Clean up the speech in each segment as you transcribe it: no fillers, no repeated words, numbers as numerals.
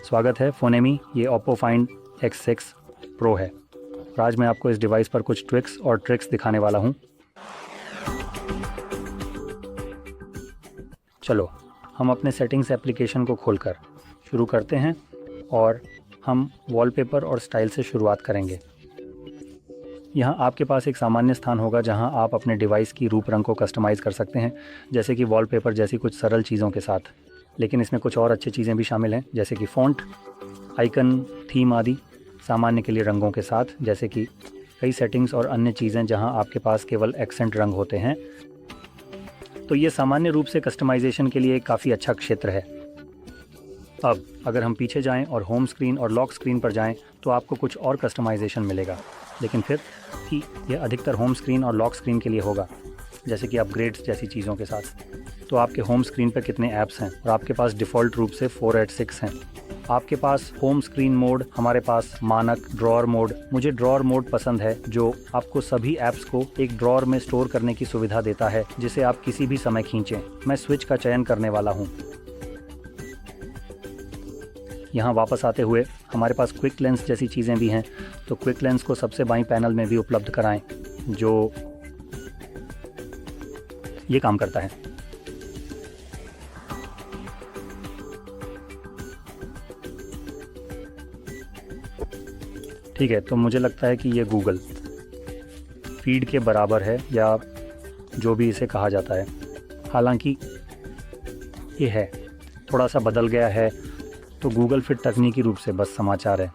स्वागत है फोनेमी। ये Oppo Find X6 Pro है और आज मैं आपको इस डिवाइस पर कुछ ट्रिक्स और ट्रिक्स दिखाने वाला हूँ। चलो हम अपने सेटिंग्स एप्लीकेशन को खोलकर शुरू करते हैं और हम वॉलपेपर और स्टाइल से शुरुआत करेंगे। यहाँ आपके पास एक सामान्य स्थान होगा जहाँ आप अपने डिवाइस की रूप रंग को कस्टमाइज़ कर सकते हैं, जैसे कि वॉलपेपर जैसी कुछ सरल चीज़ों के साथ। लेकिन इसमें कुछ और अच्छी चीज़ें भी शामिल हैं, जैसे कि फ़ॉन्ट, आइकन, थीम आदि। सामान्य के लिए रंगों के साथ, जैसे कि कई सेटिंग्स और अन्य चीज़ें जहाँ आपके पास केवल एक्सेंट रंग होते हैं। तो ये सामान्य रूप से कस्टमाइजेशन के लिए एक काफ़ी अच्छा क्षेत्र है। अब अगर हम पीछे जाएं और होम स्क्रीन और लॉक स्क्रीन पर जाएं तो आपको कुछ और कस्टमाइजेशन मिलेगा, लेकिन फिर कि यह अधिकतर होम स्क्रीन और लॉक स्क्रीन के लिए होगा, जैसे कि अपग्रेड्स जैसी चीज़ों के साथ। तो आपके होम स्क्रीन पर कितने ऐप्स हैं, और आपके पास डिफ़ॉल्ट रूप से 486 हैं। आपके पास होम स्क्रीन मोड, हमारे पास मानक ड्रॉअर मोड। मुझे ड्रॉअर मोड पसंद है, जो आपको सभी ऐप्स को एक ड्रॉअर में स्टोर करने की सुविधा देता है, जिसे आप किसी भी समय खींचें। मैं स्विच का चयन करने वाला हूँ। यहाँ वापस आते हुए हमारे पास क्विक लेंस जैसी चीज़ें भी हैं, तो क्विक लेंस को सबसे बाईं पैनल में भी उपलब्ध कराएं, जो ये काम करता है। ठीक है, तो मुझे लगता है कि ये गूगल फीड के बराबर है, या जो भी इसे कहा जाता है। हालांकि ये है थोड़ा सा बदल गया है, तो गूगल फिट तकनीकी रूप से बस समाचार है।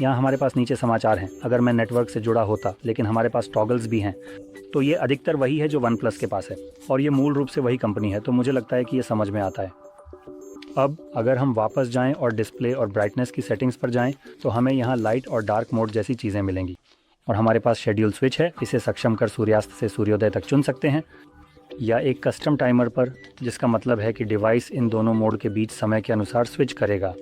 यहाँ हमारे पास नीचे समाचार हैं। अगर मैं नेटवर्क से जुड़ा होता, लेकिन हमारे पास टॉगल्स भी हैं, तो ये अधिकतर वही है जो OnePlus के पास है, और ये मूल रूप से वही कंपनी है, तो मुझे लगता है कि ये समझ में आता है। अब अगर हम वापस जाएं और डिस्प्ले और ब्राइटनेस की सेटिंग्स पर जाएं, तो हमें यहाँ लाइट और डार्क मोड जैसी चीज़ें मिलेंगी। और हमारे पास शेड्यूल स्विच है, इसे सक्षम कर सूर्यास्त से सूर्योदय तक चुन सकते हैं, या एक कस्टम टाइमर पर, जिसका मतलब है कि डिवाइस इन दोनों मोड के बीच समय के अनुसार स्विच करेगा।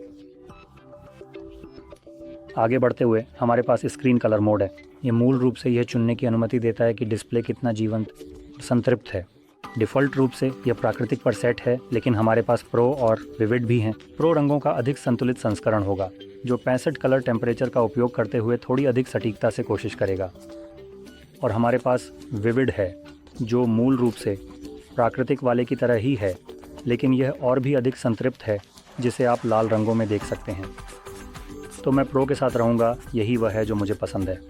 आगे बढ़ते हुए हमारे पास स्क्रीन कलर मोड है। ये मूल रूप से यह चुनने की अनुमति देता है कि डिस्प्ले कितना जीवंत और संतृप्त है। डिफ़ॉल्ट रूप से यह प्राकृतिक पर सेट है, लेकिन हमारे पास प्रो और विविड भी हैं। प्रो रंगों का अधिक संतुलित संस्करण होगा, जो 65 कलर टेम्परेचर का उपयोग करते हुए थोड़ी अधिक सटीकता से कोशिश करेगा। और हमारे पास विविड है, जो मूल रूप से प्राकृतिक वाले की तरह ही है, लेकिन यह और भी अधिक संतृप्त है, जिसे आप लाल रंगों में देख सकते हैं। तो मैं प्रो के साथ रहूँगा, यही वह है जो मुझे पसंद है।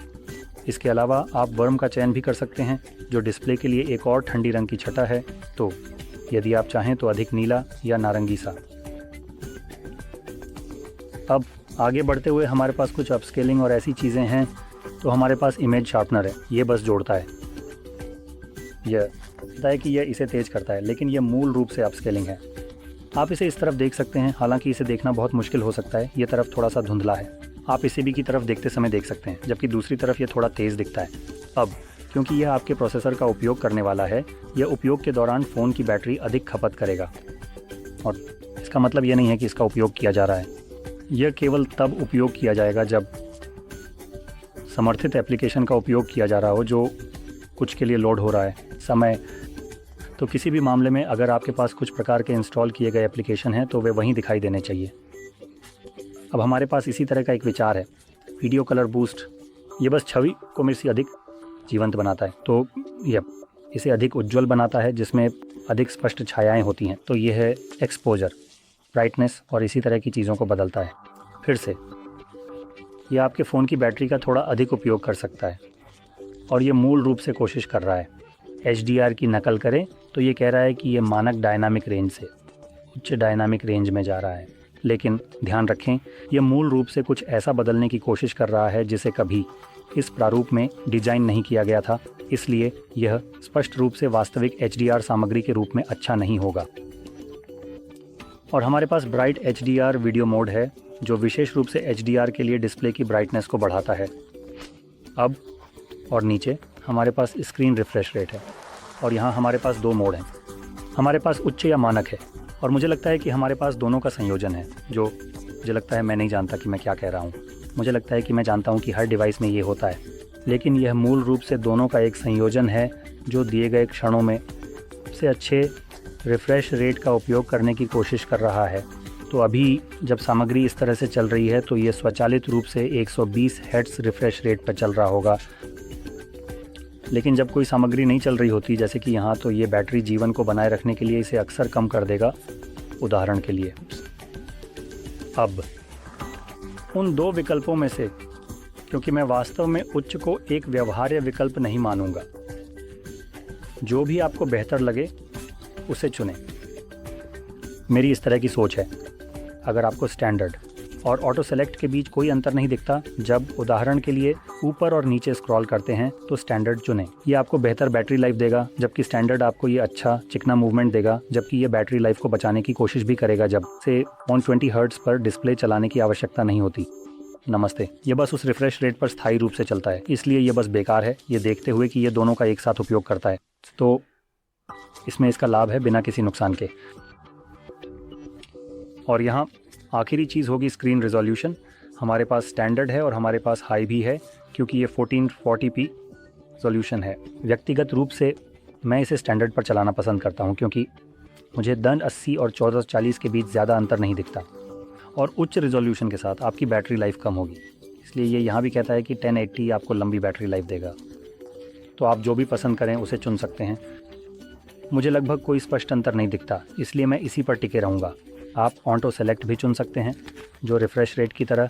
इसके अलावा आप वर्म का चयन भी कर सकते हैं, जो डिस्प्ले के लिए एक और ठंडी रंग की छटा है, तो यदि आप चाहें तो अधिक नीला या नारंगी सा। अब आगे बढ़ते हुए हमारे पास कुछ अपस्केलिंग और ऐसी चीज़ें हैं। तो हमारे पास इमेज शार्पनर है, ये बस जोड़ता है। यह कहता है कि यह इसे तेज़ करता है, लेकिन यह मूल रूप से अपस्केलिंग है। आप इसे इस तरफ देख सकते हैं, हालांकि इसे देखना बहुत मुश्किल हो सकता है। यह तरफ थोड़ा सा धुंधला है। आप इसे भी की तरफ देखते समय देख सकते हैं, जबकि दूसरी तरफ यह थोड़ा तेज़ दिखता है। अब क्योंकि यह आपके प्रोसेसर का उपयोग करने वाला है, यह उपयोग के दौरान फ़ोन की बैटरी अधिक खपत करेगा। और इसका मतलब यह नहीं है कि इसका उपयोग किया जा रहा है। यह केवल तब उपयोग किया जाएगा जब समर्थित एप्लीकेशन का उपयोग किया जा रहा हो, जो कुछ के लिए लोड हो रहा है समय। तो किसी भी मामले में अगर आपके पास कुछ प्रकार के इंस्टॉल किए गए एप्लीकेशन हैं, तो वे वहीं दिखाई देने चाहिए। अब हमारे पास इसी तरह का एक विचार है, वीडियो कलर बूस्ट। ये बस छवि को मेरे से अधिक जीवंत बनाता है, तो यह इसे अधिक उज्ज्वल बनाता है, जिसमें अधिक स्पष्ट छायाएं होती हैं। तो यह है एक्सपोजर, ब्राइटनेस और इसी तरह की चीज़ों को बदलता है। फिर से यह आपके फ़ोन की बैटरी का थोड़ा अधिक उपयोग कर सकता है, और ये मूल रूप से कोशिश कर रहा है HDR की नकल करें, तो ये कह रहा है कि ये मानक डायनामिक रेंज से उच्च डायनामिक रेंज में जा रहा है। लेकिन ध्यान रखें, यह मूल रूप से कुछ ऐसा बदलने की कोशिश कर रहा है जिसे कभी इस प्रारूप में डिजाइन नहीं किया गया था, इसलिए यह स्पष्ट रूप से वास्तविक HDR सामग्री के रूप में अच्छा नहीं होगा। और हमारे पास ब्राइट HDR वीडियो मोड है, जो विशेष रूप से HDR के लिए डिस्प्ले की ब्राइटनेस को बढ़ाता है। अब और नीचे हमारे पास स्क्रीन रिफ्रेश रेट है, और यहाँ हमारे पास दो मोड हैं। हमारे पास उच्च या मानक है, और मुझे लगता है कि हमारे पास दोनों का संयोजन है, जो मुझे लगता है मैं नहीं जानता कि मैं क्या कह रहा हूँ। मुझे लगता है कि मैं जानता हूँ कि हर डिवाइस में ये होता है, लेकिन यह मूल रूप से दोनों का एक संयोजन है, जो दिए गए क्षणों में सबसे अच्छे रिफ़्रेश रेट का उपयोग करने की कोशिश कर रहा है। तो अभी जब सामग्री इस तरह से चल रही है तो ये स्वचालित रूप से 120 हर्ट्ज रिफ्रेश रेट पर चल रहा होगा। लेकिन जब कोई सामग्री नहीं चल रही होती जैसे कि यहाँ, तो ये बैटरी जीवन को बनाए रखने के लिए इसे अक्सर कम कर देगा। उदाहरण के लिए अब उन दो विकल्पों में से, क्योंकि मैं वास्तव में उच्च को एक व्यवहार्य विकल्प नहीं मानूंगा, जो भी आपको बेहतर लगे उसे चुनें। मेरी इस तरह की सोच है। अगर आपको स्टैंडर्ड और ऑटो सेलेक्ट के बीच कोई अंतर नहीं दिखता जब उदाहरण के लिए ऊपर और नीचे स्क्रॉल करते हैं, तो स्टैंडर्ड चुनें। ये आपको बेहतर बैटरी लाइफ देगा, जबकि स्टैंडर्ड आपको ये अच्छा चिकना मूवमेंट देगा, जबकि ये बैटरी लाइफ को बचाने की कोशिश भी करेगा जब से 120 हर्ट्ज पर डिस्प्ले चलाने की आवश्यकता नहीं होती। नमस्ते। ये बस उस रिफ्रेश रेट पर स्थायी रूप से चलता है, इसलिए ये बस बेकार है, ये देखते हुए कि ये दोनों का एक साथ उपयोग करता है। तो इसमें इसका लाभ है बिना किसी नुकसान के। और यहाँ आखिरी चीज़ होगी स्क्रीन रिजोल्यूशन। हमारे पास स्टैंडर्ड है और हमारे पास हाई भी है, क्योंकि ये 1440p सॉल्यूशन है। व्यक्तिगत रूप से मैं इसे स्टैंडर्ड पर चलाना पसंद करता हूँ, क्योंकि मुझे 1080 और 1440 के बीच ज़्यादा अंतर नहीं दिखता, और उच्च रिजोल्यूशन के साथ आपकी बैटरी लाइफ कम होगी। इसलिए ये यहाँ भी कहता है कि 1080 आपको लंबी बैटरी लाइफ देगा। तो आप जो भी पसंद करें उसे चुन सकते हैं। मुझे लगभग कोई स्पष्ट अंतर नहीं दिखता, इसलिए मैं इसी पर टिके रहूँगा। आप ऑटो सेलेक्ट भी चुन सकते हैं, जो रिफ्रेश रेट की तरह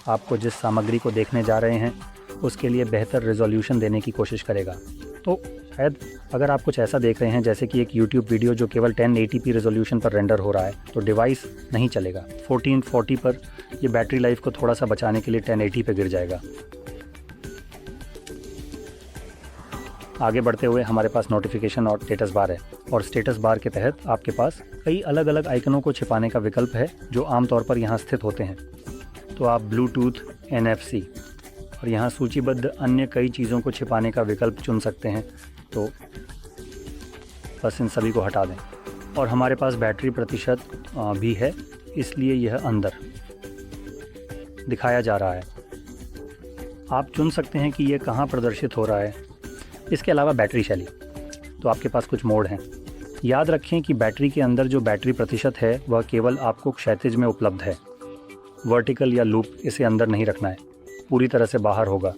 आपको जिस सामग्री को देखने जा रहे हैं उसके लिए बेहतर रिजोल्यूशन देने की कोशिश करेगा। तो शायद अगर आप कुछ ऐसा देख रहे हैं जैसे कि एक यूट्यूब वीडियो जो केवल 1080p रेजोल्यूशन पर रेंडर हो रहा है, तो डिवाइस नहीं चलेगा। 1440 पर ये बैटरी लाइफ को थोड़ा सा बचाने के लिए 1080 पे गिर जाएगा। आगे बढ़ते हुए हमारे पास नोटिफिकेशन और स्टेटस बार है, और स्टेटस बार के तहत आपके पास कई अलग अलग आइकनों को छिपाने का विकल्प है जो आमतौर पर यहाँ स्थित होते हैं। तो आप ब्लूटूथ, NFC और यहाँ सूचीबद्ध अन्य कई चीज़ों को छिपाने का विकल्प चुन सकते हैं। तो बस इन सभी को हटा दें। और हमारे पास बैटरी प्रतिशत भी है, इसलिए यह अंदर दिखाया जा रहा है। आप चुन सकते हैं कि यह कहाँ प्रदर्शित हो रहा है। इसके अलावा बैटरी शैली, तो आपके पास कुछ मोड हैं। याद रखें कि बैटरी के अंदर जो बैटरी प्रतिशत है वह केवल आपको क्षैतिज में उपलब्ध है। वर्टिकल या लूप इसे अंदर नहीं रखना है, पूरी तरह से बाहर होगा।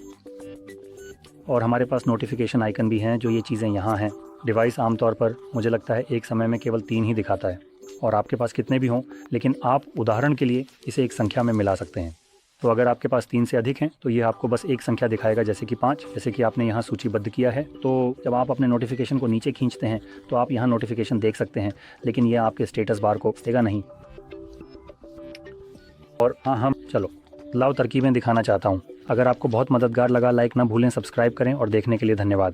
और हमारे पास नोटिफिकेशन आइकन भी हैं, जो ये चीज़ें यहाँ हैं। डिवाइस आमतौर पर मुझे लगता है एक समय में केवल 3 ही दिखाता है, और आपके पास कितने भी हों, लेकिन आप उदाहरण के लिए इसे एक संख्या में मिला सकते हैं। तो अगर आपके पास 3 से अधिक हैं तो ये आपको बस एक संख्या दिखाएगा, जैसे कि 5, जैसे कि आपने यहाँ सूचीबद्ध किया है। तो जब आप अपने नोटिफिकेशन को नीचे खींचते हैं तो आप यहाँ नोटिफिकेशन देख सकते हैं, लेकिन ये आपके स्टेटस बार को देगा नहीं। और हाँ, हम चलो लाओ तरकीबें दिखाना चाहता हूँ। अगर आपको बहुत मददगार लगा, लाइक ना भूलें, सब्सक्राइब करें, और देखने के लिए धन्यवाद।